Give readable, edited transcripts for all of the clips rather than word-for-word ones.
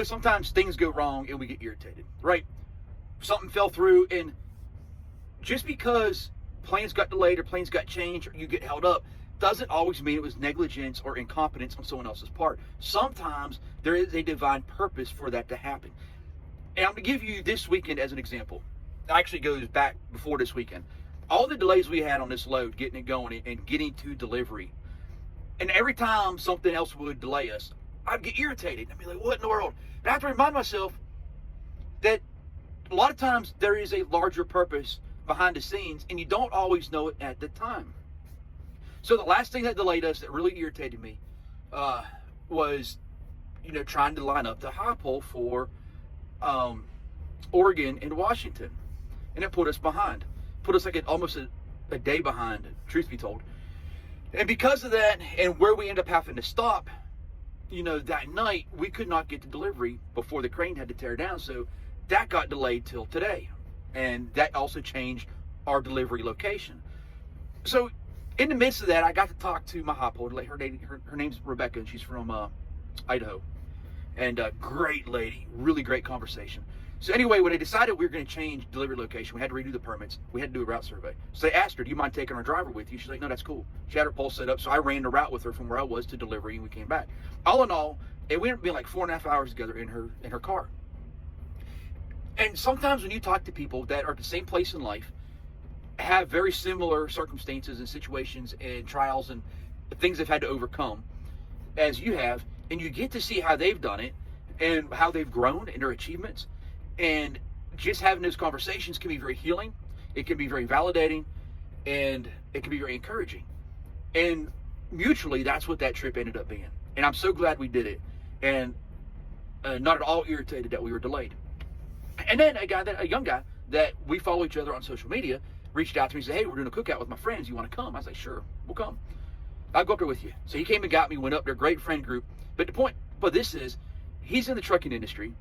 Sometimes things go wrong and we get irritated, right? Something fell through, and just because plans got delayed or plans got changed or you get held up doesn't always mean it was negligence or incompetence on someone else's part. Sometimes there is a divine purpose for that to happen. And I'm going to give you this weekend as an example. It actually goes back before this weekend. All the delays we had on this load, getting it going and getting to delivery. And every time something else would delay us, I'd get irritated. I'd be like, what in the world? And I have to remind myself that a lot of times there is a larger purpose behind the scenes, and you don't always know it at the time. So the last thing that delayed us that really irritated me was, trying to line up the high pole for Oregon and Washington. And it put us behind. Put us like almost a day behind, truth be told. And because of that, and where we end up having to stop, that night, we could not get the delivery before the crane had to tear down. So that got delayed till today. And that also changed our delivery location. So in the midst of that, I got to talk to my high pole. Her name's Rebecca, and she's from Idaho. And a great lady, really great conversation. So anyway, when they decided we were going to change delivery location, we had to redo the permits. We had to do a route survey. So they asked her, do you mind taking our driver with you? She's like, no, that's cool. She had her pole set up. So I ran the route with her from where I was to delivery, and we came back. All in all, we ended up being like 4.5 hours together in her car. And sometimes when you talk to people that are at the same place in life, have very similar circumstances and situations and trials and things they've had to overcome as you have, and you get to see how they've done it and how they've grown in their achievements. And just having those conversations can be very healing. It can be very validating, and it can be very encouraging. And mutually, that's what that trip ended up being. And I'm so glad we did it, and not at all irritated that we were delayed. And then a young guy that we follow each other on social media reached out to me and said, hey, we're doing a cookout with my friends. You want to come? I was like, sure, we'll come. I'll go up there with you. So he came and got me, went up there, great friend group. But the point, this is, he's in the trucking industry.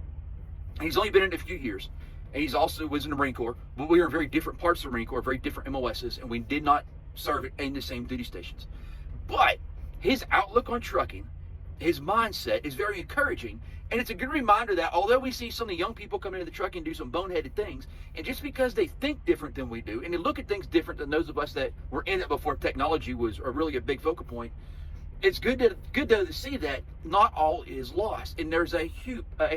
He's only been in it a few years. And he's also was in the Marine Corps. But we were in very different parts of the Marine Corps, very different MOSs, and we did not serve in the same duty stations. But his outlook on trucking, his mindset is very encouraging. And it's a good reminder that although we see some of the young people come into the trucking and do some boneheaded things, and just because they think different than we do, and they look at things different than those of us that were in it before technology was really a big focal point, it's good to see that not all is lost. And there's a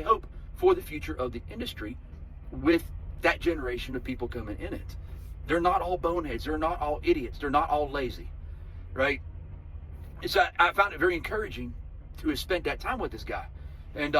hope for the future of the industry with that generation of people coming in it. They're not all boneheads. They're not all idiots. They're not all lazy, right? And so I found it very encouraging to have spent that time with this guy. And